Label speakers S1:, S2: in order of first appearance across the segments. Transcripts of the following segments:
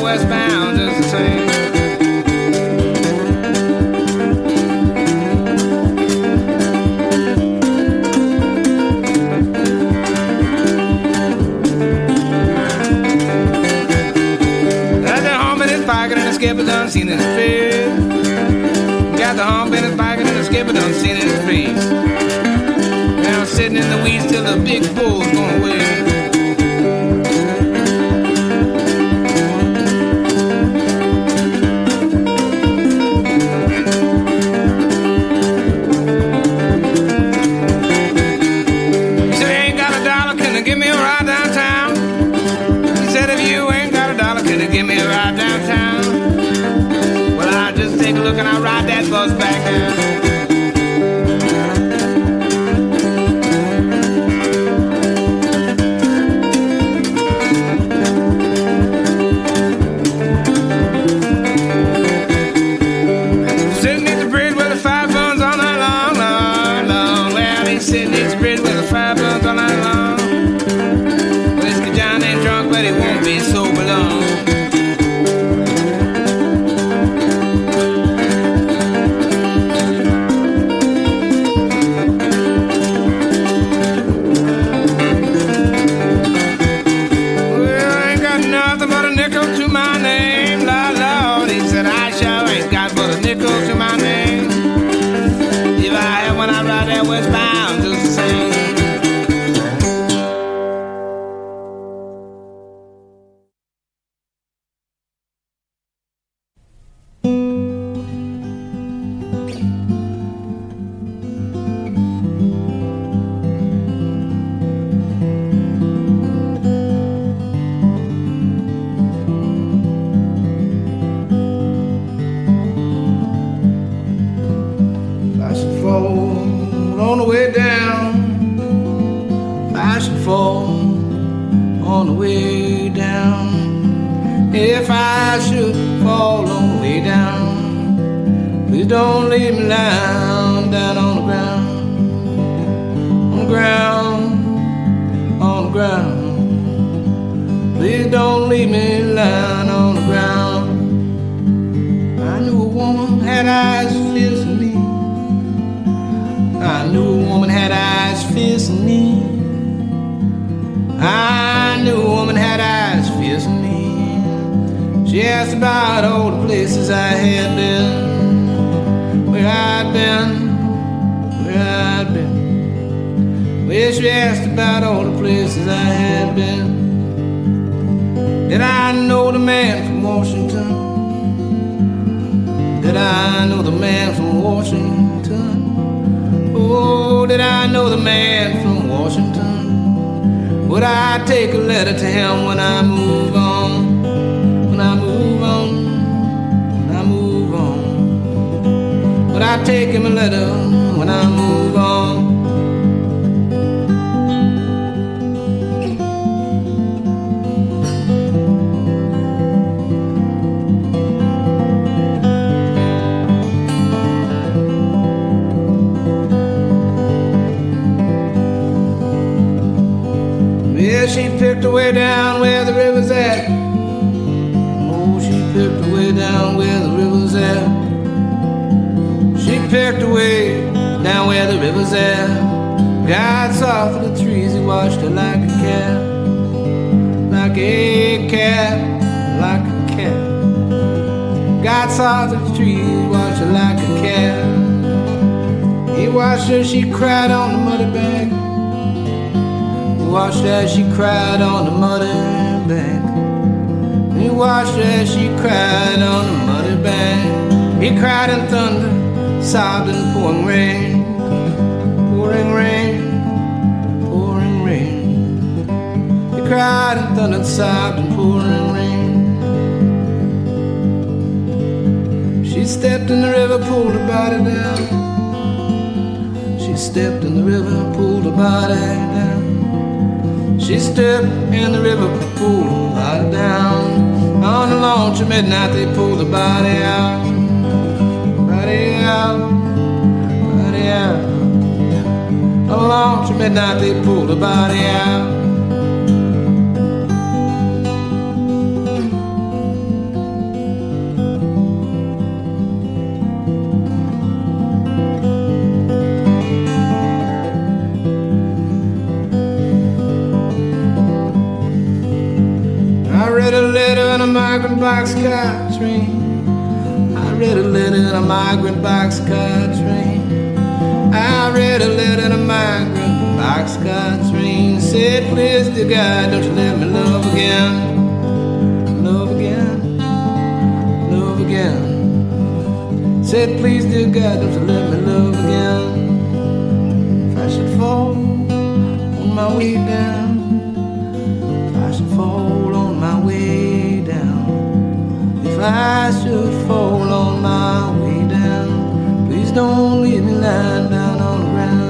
S1: that westbound just the same. Got the hump in his pocket and the skipper done seen his face. Got the hump in his pocket and the skipper done seen his face. Now sitting in the weeds till the big bull's going away. Look, and I'll ride that bus back down. Sitting at the bridge with the 5 buns all night long, long, long. Well, he's sitting at the bridge with the 5 buns all night long. Whiskey John ain't drunk, but he won't be sober long. To my name. If I had one, I'd ride that westbound just the same. Don't leave me lying down on the ground, on the ground, on the ground. Please don't leave me lying on the ground. I knew a woman had eyes fierce in me. I knew a woman had eyes fierce in me. I knew a woman had eyes fierce in me. She asked about all the places I had been. Where I'd been, where I'd been. Well, she asked about all the places I had been. Did I know the man from Washington? Did I know the man from Washington? Oh, did I know the man from Washington? Would I take a letter to him when I move on? When I move on? But I take him a letter when I move on. Yeah, she picked her way down where the river's at. Oh, she picked her way down where the river's at. She picked away down where the river's at. God saw through the trees, he watched her like a cat. Like a cat, like a cat. God saw through the trees, watched her like a cat. He watched her, she cried on the muddy bank. He watched her as she cried on the muddy bank. He watched her as she cried on the muddy bank. He cried in thunder, sobbed in pouring rain, pouring rain, pouring rain. He cried and thundered, sobbed in pouring rain. She stepped in the river, pulled her body down. She stepped in the river, pulled her body down. She stepped in the river, pulled her body down. On the launch at midnight, they pulled her body out. Body out, body out. On the launch at midnight, they pulled her body out. letter in a migrant boxcar train. I read a letter in a migrant boxcar train. I read a letter in a migrant boxcar train. Said, please, dear God, don't you let me love again. Love again. Love again. Said, please, dear God, don't you let me love again. If I should fall on my way down, if I should fall on my way down, if I should fall on my way down, please don't leave me lying down on the ground.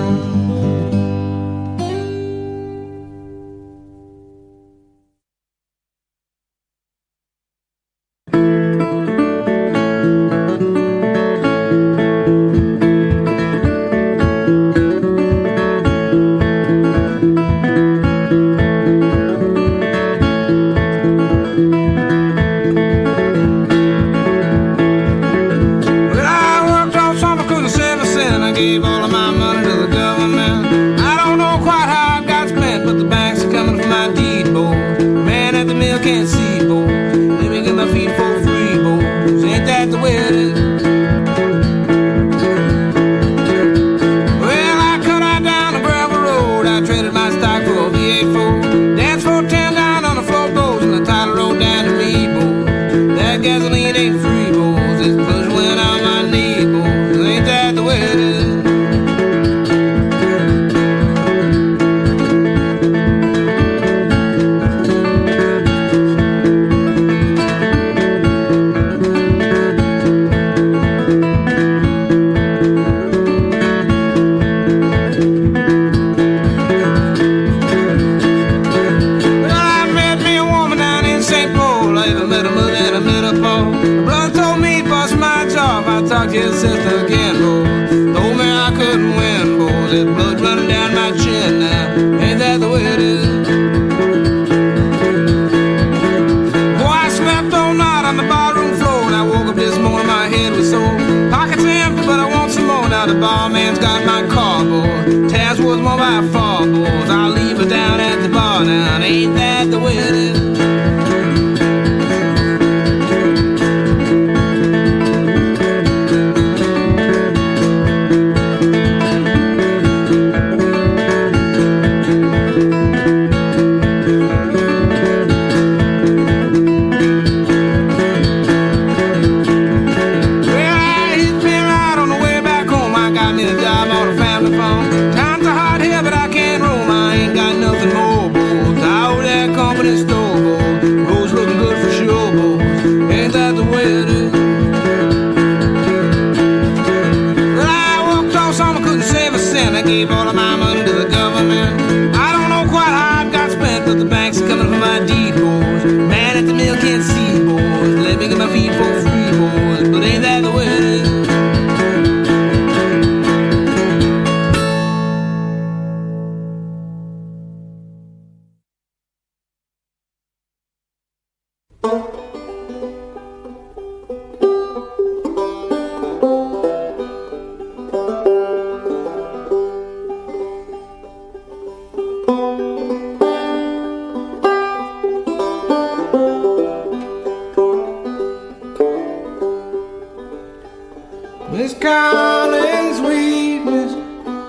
S1: Miss Collins weep, Miss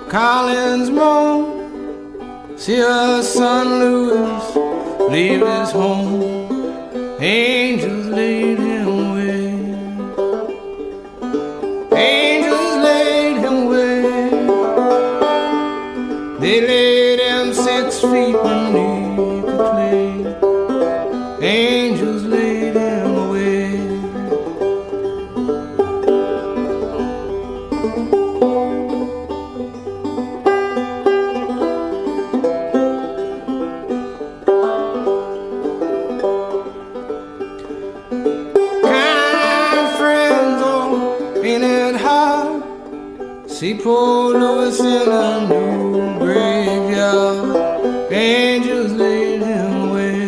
S1: Collins moan. See her son Louis leave his home. Angels laid him away. Angels laid him away. They laid him 6 feet beneath the clay. Angels laid him away. See poor Louis in a new graveyard. Angels laid him away.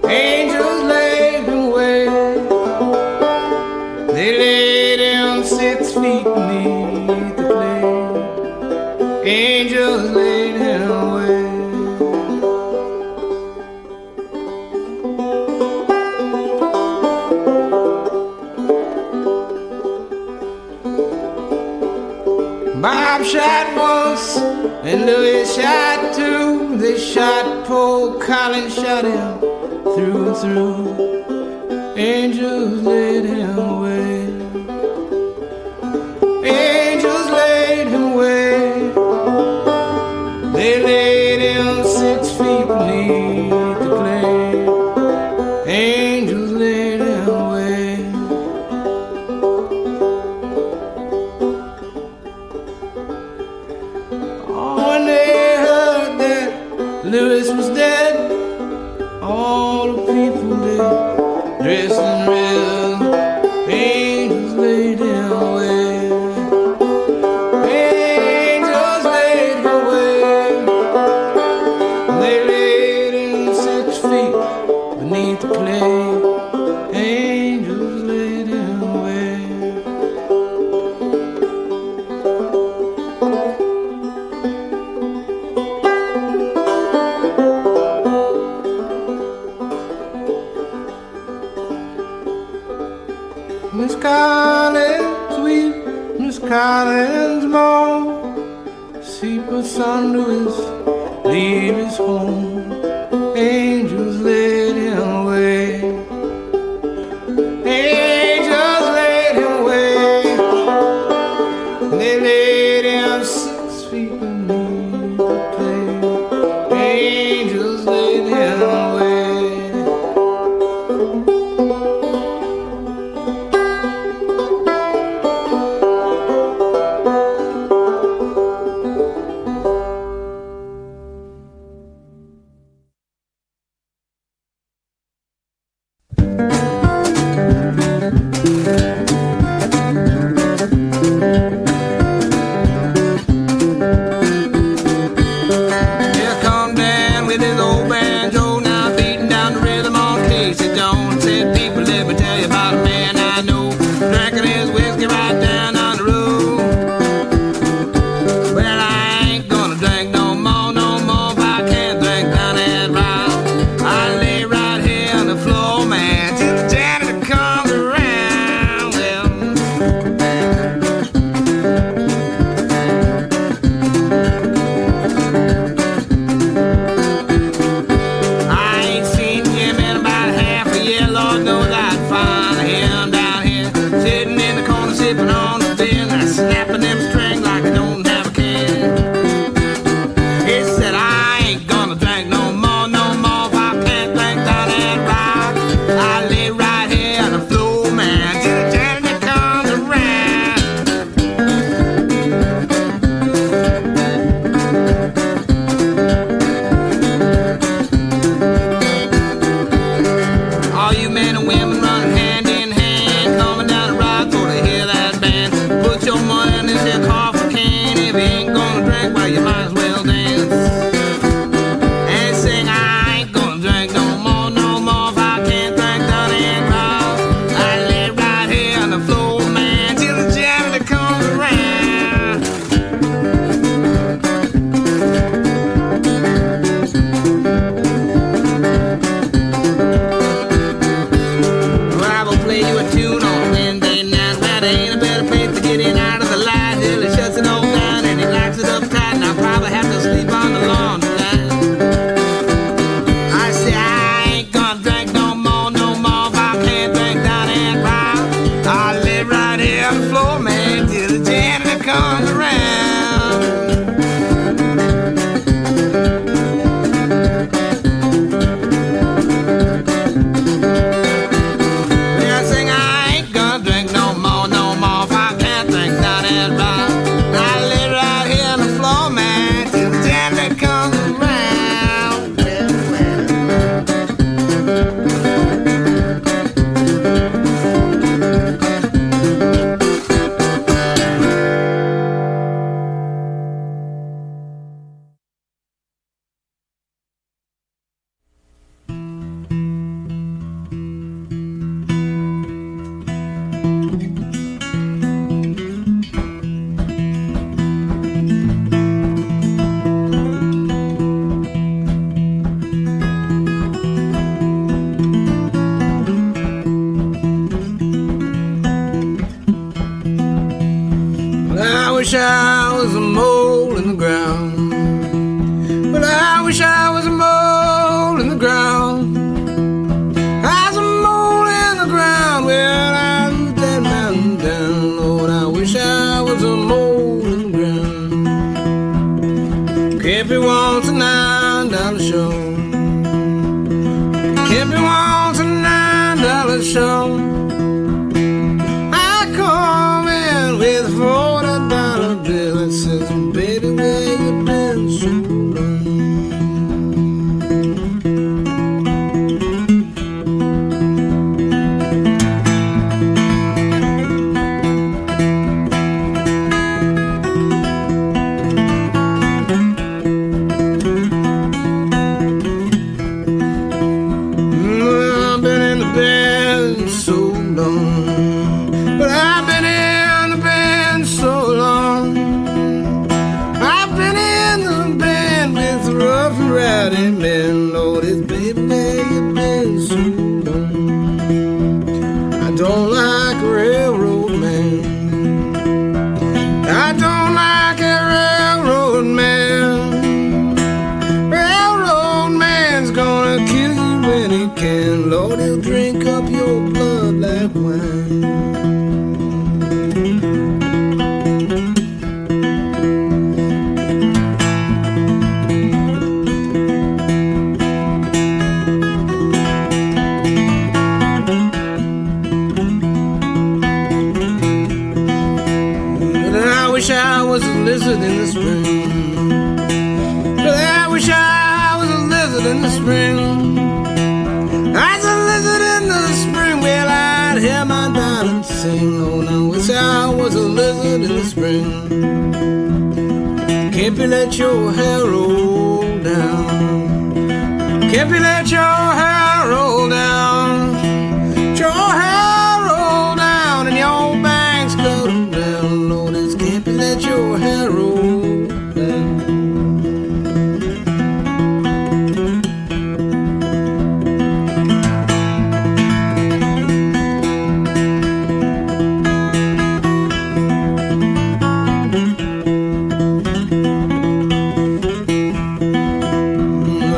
S1: Angels laid him away. They laid him 6 feet beneath the clay. Angels laid him away. Bob shot once and Louis shot two. They shot poor Colin, shot him through and through. Angels laid him away. Angels laid him away. They laid him 6 feet beneath the clay. Angels laid him away. Oh, when they heard that Lewis was dead, all the people they dressed in red. Angels laid him away. Angels laid him away. They laid him 6 feet beneath the clay. Angels laid him away. Miss Collins weep, Miss Collins moan. See her son Louis leave his home. Angels laid him away. Angels laid him away. They laid him 6 feet beneath the clay. Angels laid him away. Here come Dan with his old banjo, now beating down the rhythm on Casey Jones. Said, people, let me tell you about a man I know, drinking his whiskey right down on the road. Well, I ain't gonna drink no more if I can't drink down that round. I lay right here on the floor, man, till the janitor comes around. Well, I ain't seen him in about half a year. Lord knows I'd find him down here, sitting in the corner, sipping on the beer, and snapping them strings like I don't have a care. He said, I ain't gonna drink no more if I can't drink down that rock. I lay right here on the floor, man, till the janitor comes around. All you men and women running hand in hand, coming down the rock for to hear that band. Put your money in this here coffee can. If you ain't gonna drink, well, you might as well dance. And sing, I ain't gonna drink no more if I can't drink down that rock. I lay right here on the floor, man, till the janitor comes around. Well, I will play you a tune on a Wednesday night. That ain't a better place to get in out of the light till he shuts it all down and he locks it up tight. And I'll probably have to sleep on the lawn tonight. I say I ain't gonna drink no more if I can't drink down that rock. I lay right here on the floor, man, till the janitor comes around. Yeah, I sing, I ain't gonna drink no more if I can't drink down that rock. I lay right here on the floor, man, till the janitor comes around. Well, I wish I was a Baby wants a $9 show. I come in with a $40 bill and says, baby, where you been so long? In the spring, I wish I was a lizard in the spring. I was a lizard in the spring. Well, I'd hear my darling sing. Oh, now I wish I was a lizard in the spring. Can't you let your hair roll down? Can't you let your hair roll down? Your hair roll down and your bangs go down. Lord, it's can't you let your hair roll down.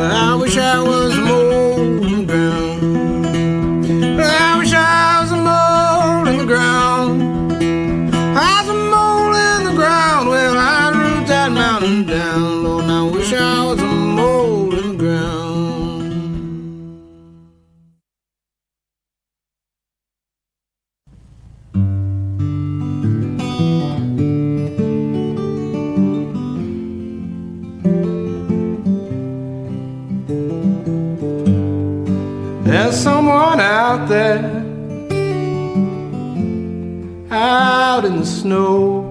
S1: I wish I was a mole in the ground. I wish I was a mole in the ground. I was a mole in the ground. Well, I'd root that mountain down. Lord, I wish I was a mole in the ground. There's someone out there, out in the snow.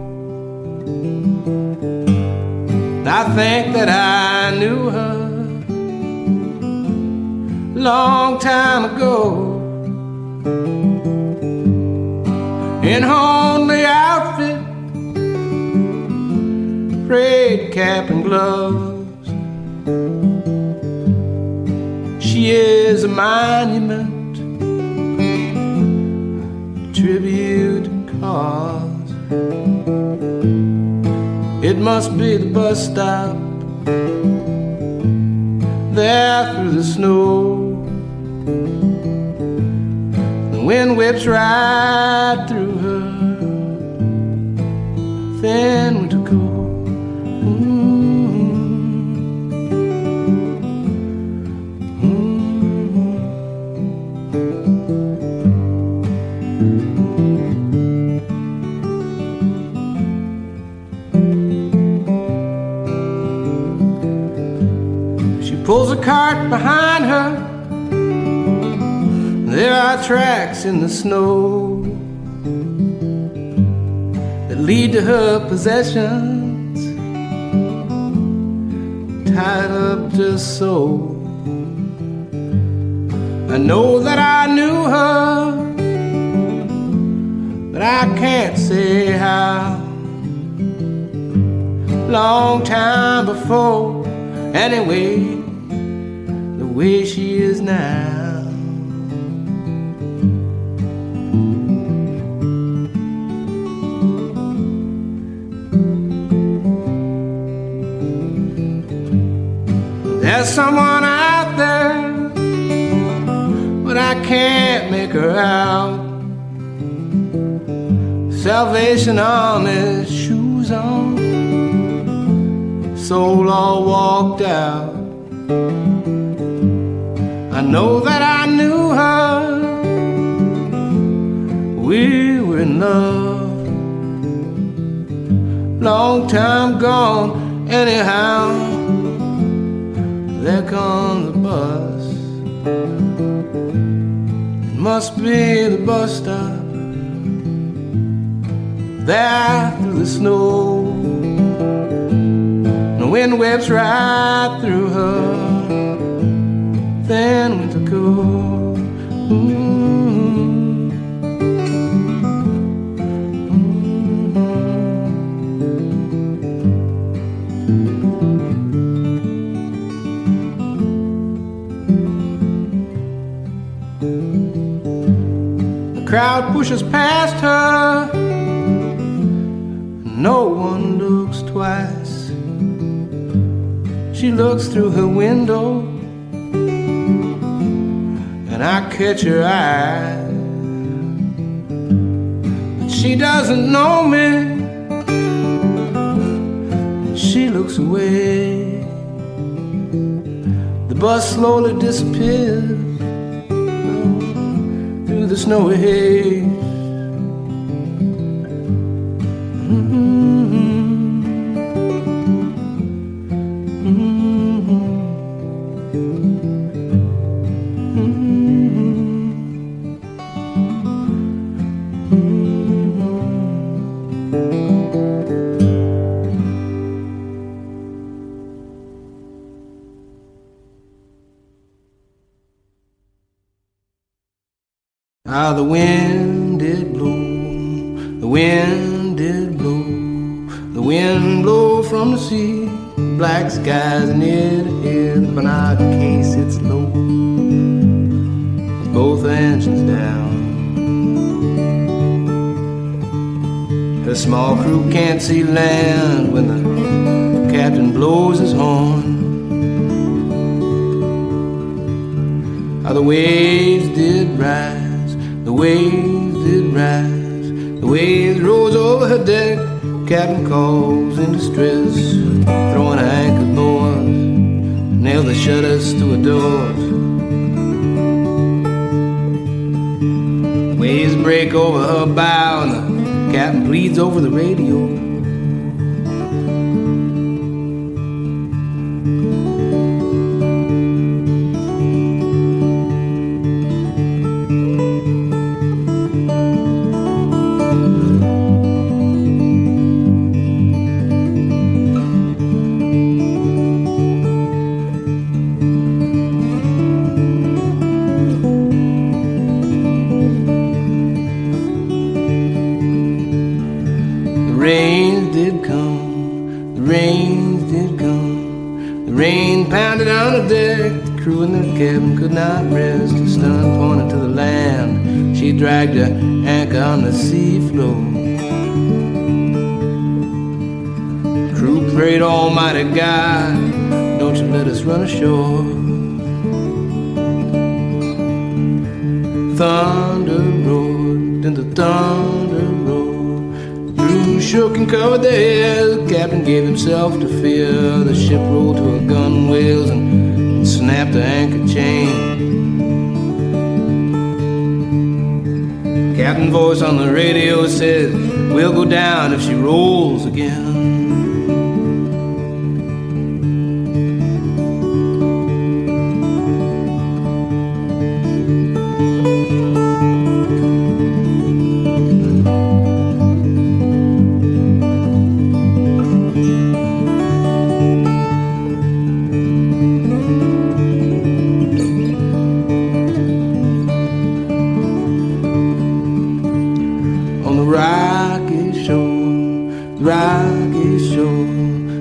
S1: I think that I knew her long time ago. In her only outfit, red cap and gloves. She is a monument, tribute to cause. It must be the bus stop there through the snow. The wind whips right through her thin winter coat. Pulls a cart behind her. There are tracks in the snow that lead to her possessions, tied up just so. I know that I knew her, but I can't say how. Long time before, anyway, the way she is now. There's someone out there, but I can't make her out. Salvation Army's shoes on, soul all walked out. I know that I knew her. We were in love. Long time gone, anyhow. There comes the bus. It must be the bus stop. There through the snow. The wind whips right through her. Then winter cold. The crowd pushes past her. No one looks twice. She looks through her window, and I catch her eye. But she doesn't know me. She looks away. The bus slowly disappears through the snowy haze. Ah, the wind did blow, the wind did blow, the wind blow from the sea, black skies near to hear the binocular case, it's low, with both engines down. Her small crew can't see land when the captain blows his horn. Ah, the waves did rise. The waves did rise, the waves rose over her deck. Captain calls in distress, throwing anchor boards, nail the shutters to her doors. Waves break over her bow, and the captain bleeds over the radio. Cabin could not rest, her stern pointed to the land. She dragged her anchor on the sea floor. Crew prayed, Almighty God, don't you let us run ashore. Thunder roared, then the thunder roared. Crew shook and covered their heads. The captain gave himself to fear. The ship rolled to her gunwales and snapped the anchor chain. Captain voice on the radio says, we'll go down if she rolls again.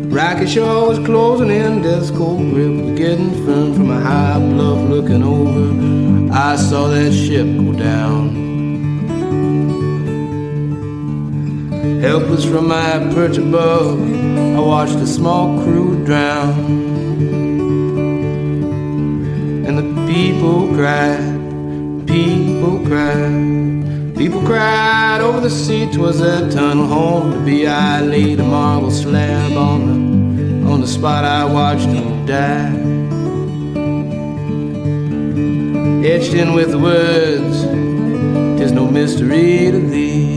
S1: Rocky shore was closing in, death's cold grip was getting firm. From a high bluff looking over, I saw that ship go down. Helpless from my perch above, I watched a small crew drown. And the people cried, people cried, people cried over the sea. 'Twas that tunnel home to be. I laid a marble slab on the spot I watched him die. etched in with the words, "'Tis no mystery to thee."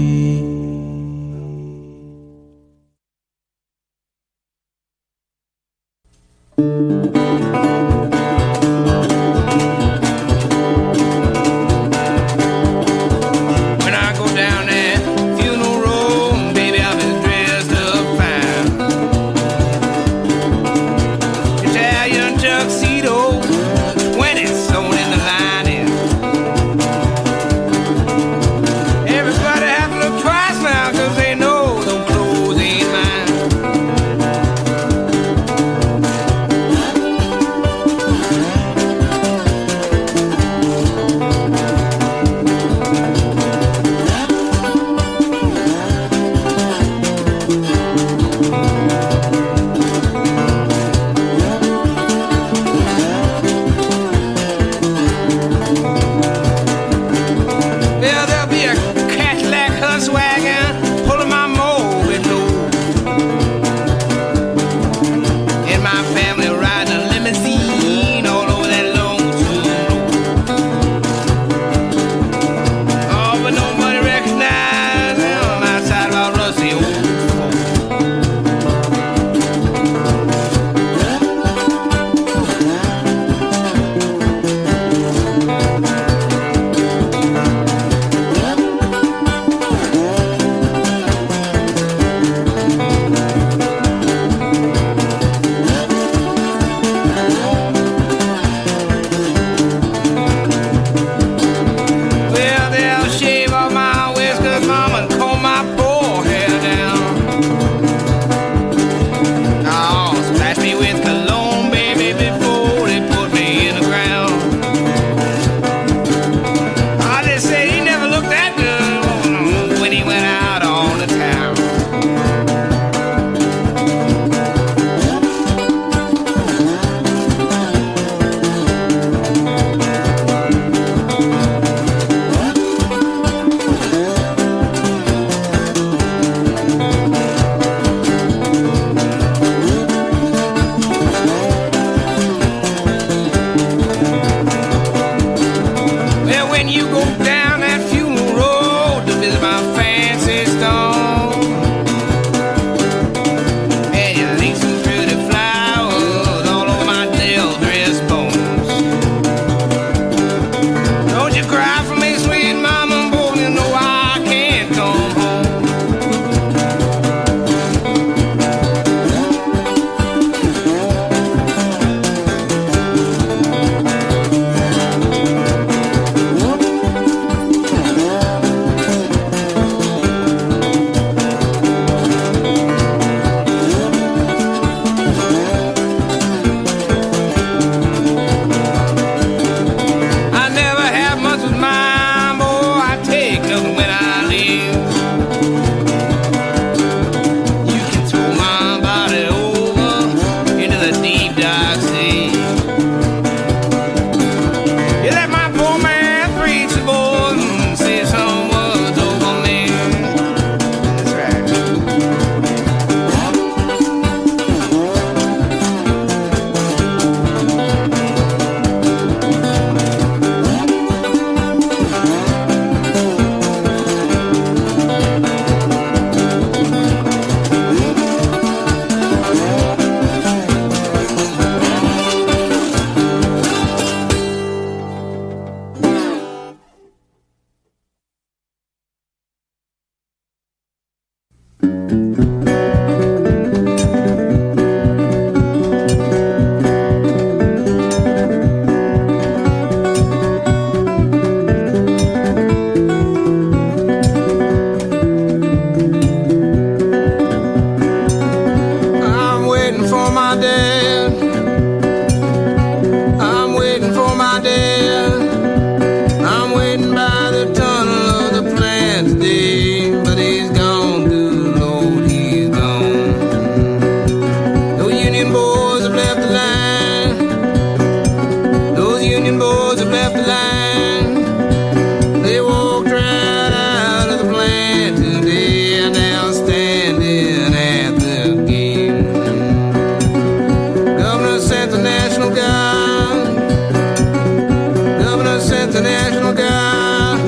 S1: the National Guard.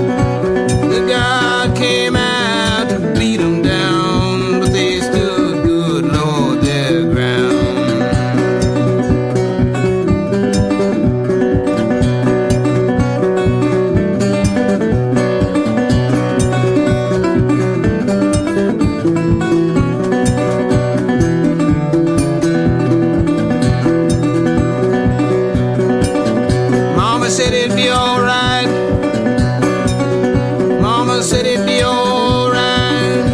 S1: The guard came out to beat them down, but they stood good, Lord, their ground. Mama said it'd be alright. Mama said it'd be alright.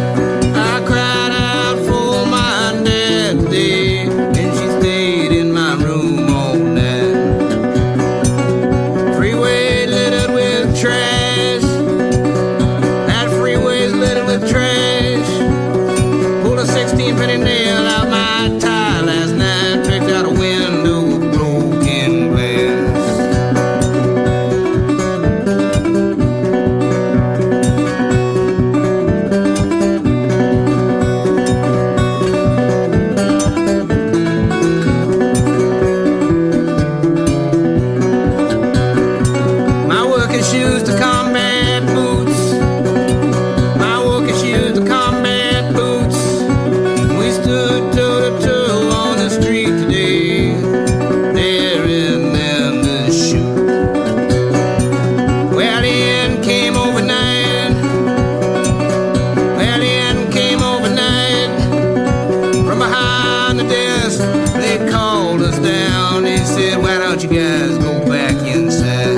S1: I cried out for my dad today, and she stayed in my room all night. Freeway littered with trash. That freeway's littered with trash. Pulled a 16-penny nail out my tire last night. Picked out a window with broken glass. My working shoes to combat boots. My working shoes to combat boots. We stood toe to toe on the street today, daring them to shoot. Well, the end came overnight. Well, the end came overnight. From behind the desk, they called us down. They said, why don't you guys go back inside?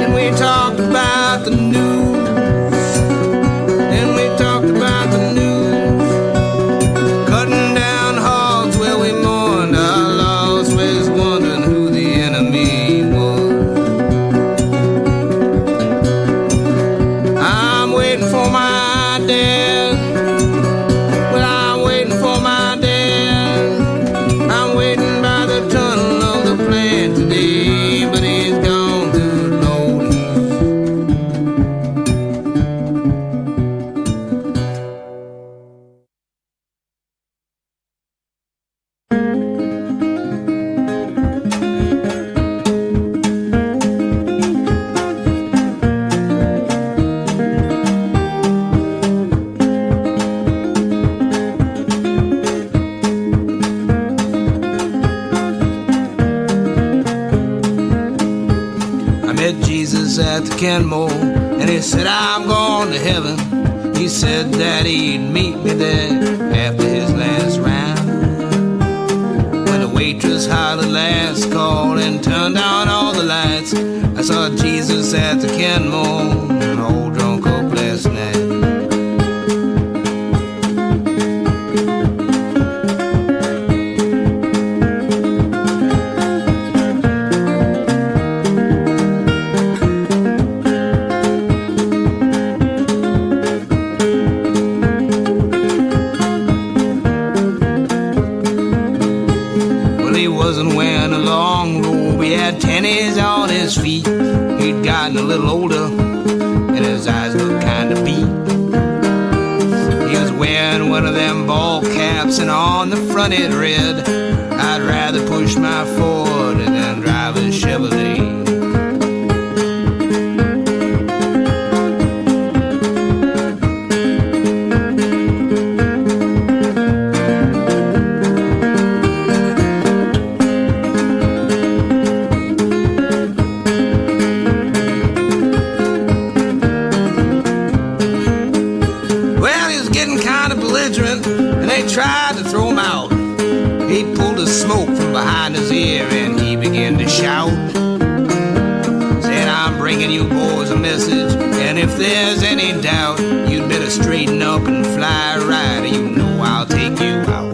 S1: And we talked about the news. And we talked about the news. Cutting down hogs where we mourned our loss. Was wondering who the enemy was. I'm waiting for my dad. Well, I'm waiting for my dad. I'm waiting by the tunnel of the plant today, but he's gone, good Lord. I met Jesus at the Kenmore, and he said, I'm going to heaven. He said that he'd meet me there after his last round. When the waitress hollered last call and turned on all the lights, I saw Jesus at the Kenmore, all drunk up last night. Well, he wasn't wearing a long robe. He had tennies on his feet. He'd gotten a little older, and his eyes looked kind of beat. He was wearing one of them ball caps, and on the front it read, I'd rather push my Ford than drive a Chevrolet. Well, he was getting kind of belligerent, and they tried to throw him out. He pulled the smoke from behind his ear, and he began to shout. Said, I'm bringing you boys a message, and if there's any doubt, you'd better straighten up and fly right, or you know I'll take you out.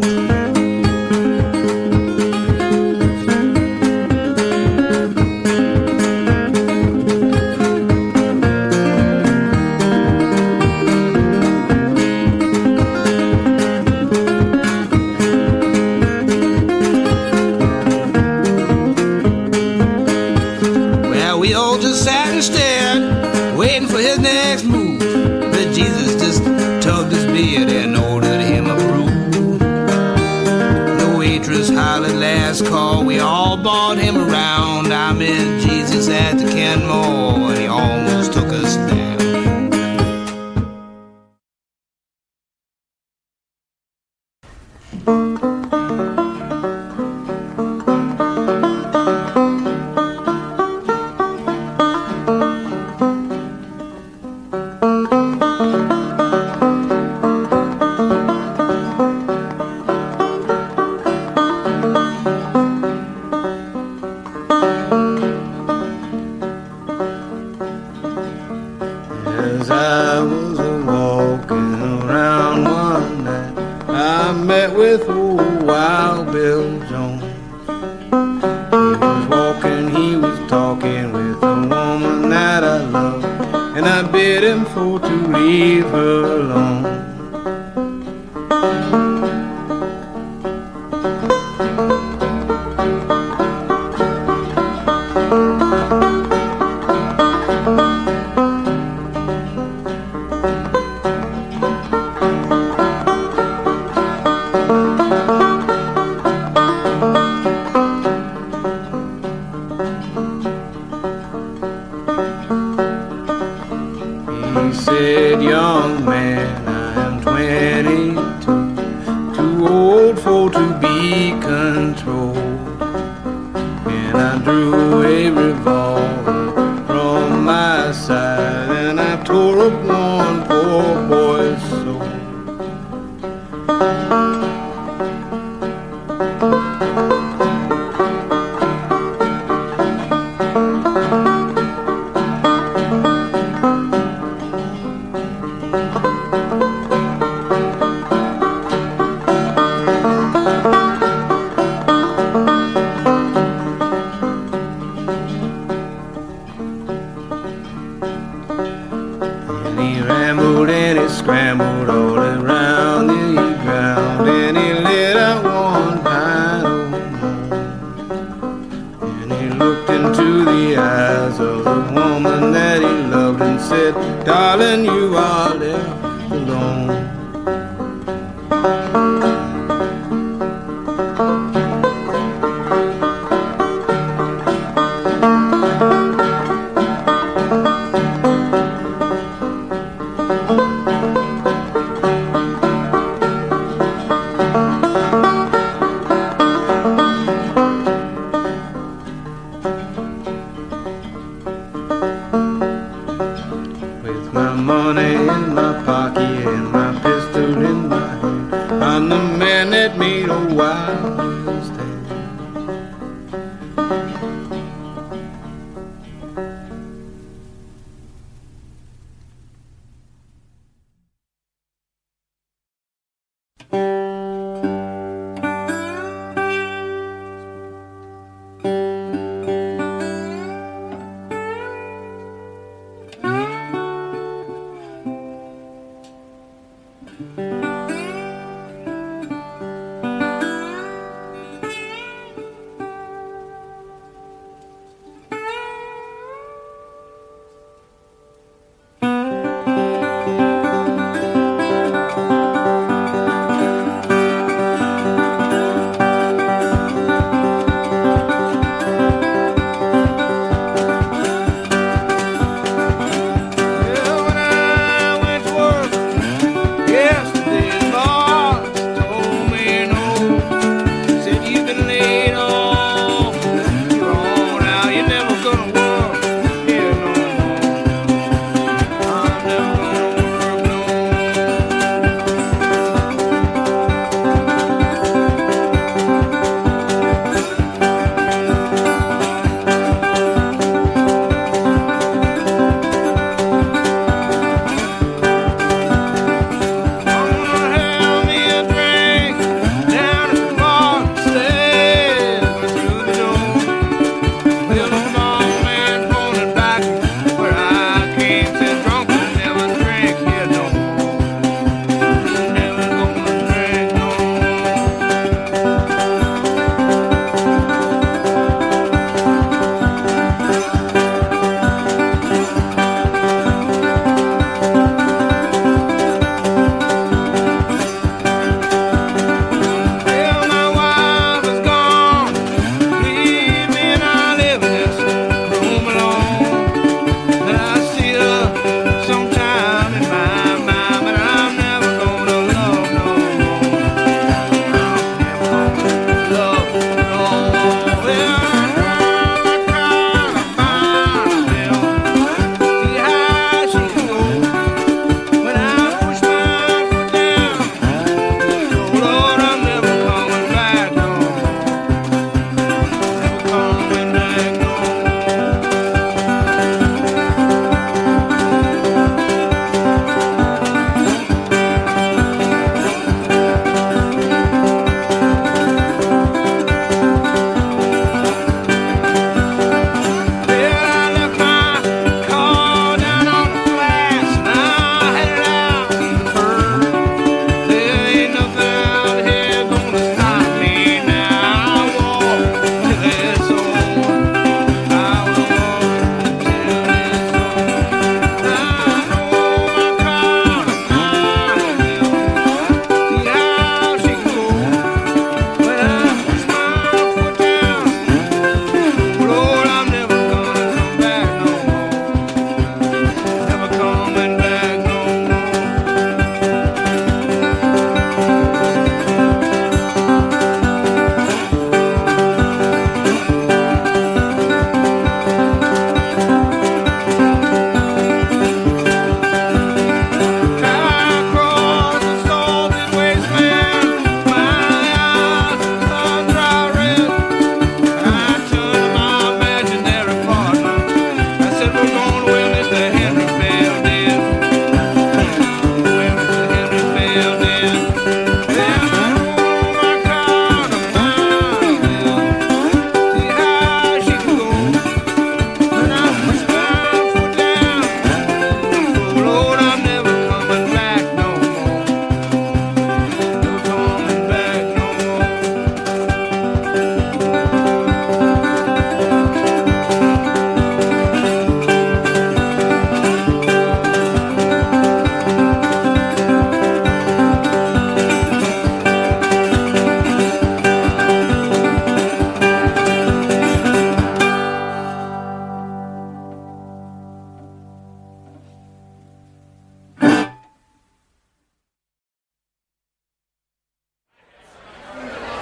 S1: We all just sat and stared, waiting for his next move. But Jesus just tugged his beard and ordered around. I met Jesus at the Kenmore, and he almost took us down. As I was walking around one night, I met with old Wild Bill Jones. He was walking, he was talking with a woman that I loved, and I bid him for to leave her alone. He said, young man, I am 22, too old for to be controlled. And I drew a revolver from my side, and I tore up one poor boy's soul. And he rambled and he scrambled all around the ground, and he lit out one pine old moon. And he looked into the eyes of the woman that he loved and said, darling, you are left alone. With my money in my pocket and my pistol in my hand, I'm the man that made a wild stand.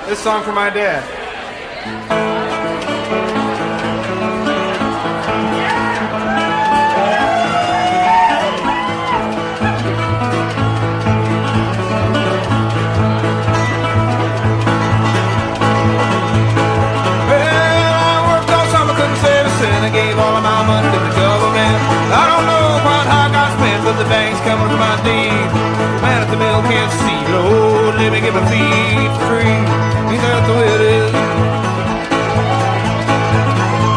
S2: This song for my dad.
S1: I gave all of my money to the government. I don't know quite how I got spent, but the bank's coming for my deed. Man at the mill can't see, Lord, let me get my feet free. Ain't that the way it is?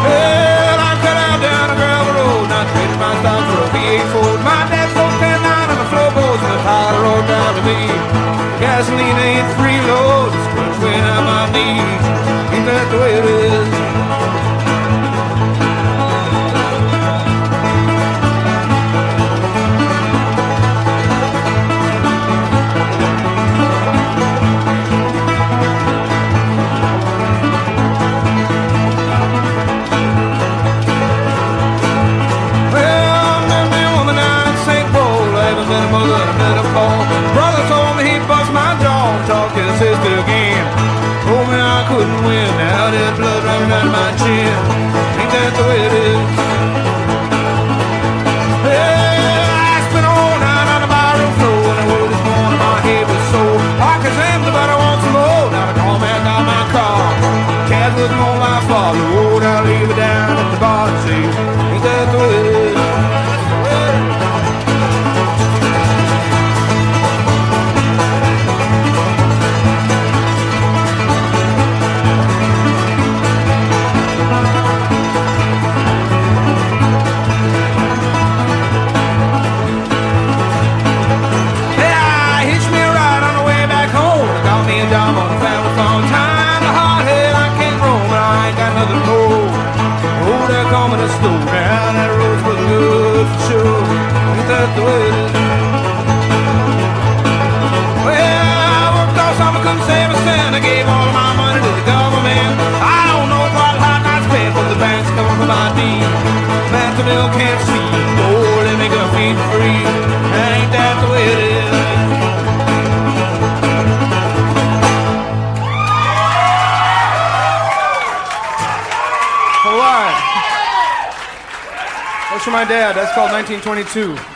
S1: Well, I'm cut out down a gravel road, not trading my stock for a V8 Ford. My dad sold 10-9 on the floorboards and the powder rolled down to me. Gasoline ain't free, Lord, it's crunch weighing out my knees. Ain't that the way it is? Brother told me he'd bust my jaw, talk to his sister again. Told me I couldn't win, now there's blood running down my chin. Ain't that the way it is? Well, I spent all night on the barroom floor, and I woke this morning, my head was sore. Hot as empty, but I want some more. Now I call back on my car. Cash wasn't on my father, oh, I'll leave it down at the bar and say, ain't that the way it is? I'm on the family phone time. The hard head, I can't roam, but I ain't got nothing more. Oh, they're coming to slow down. That road's looking good for sure. Ain't that the way it is? Well, I worked all summer, couldn't save a cent. I gave all of my money to the government. I don't know what I got spent, but the bank's coming for my deed. Man, the mill can't see. Oh, let me go feed free. Ain't that the way it is?
S2: That's for my dad. That's called 1922.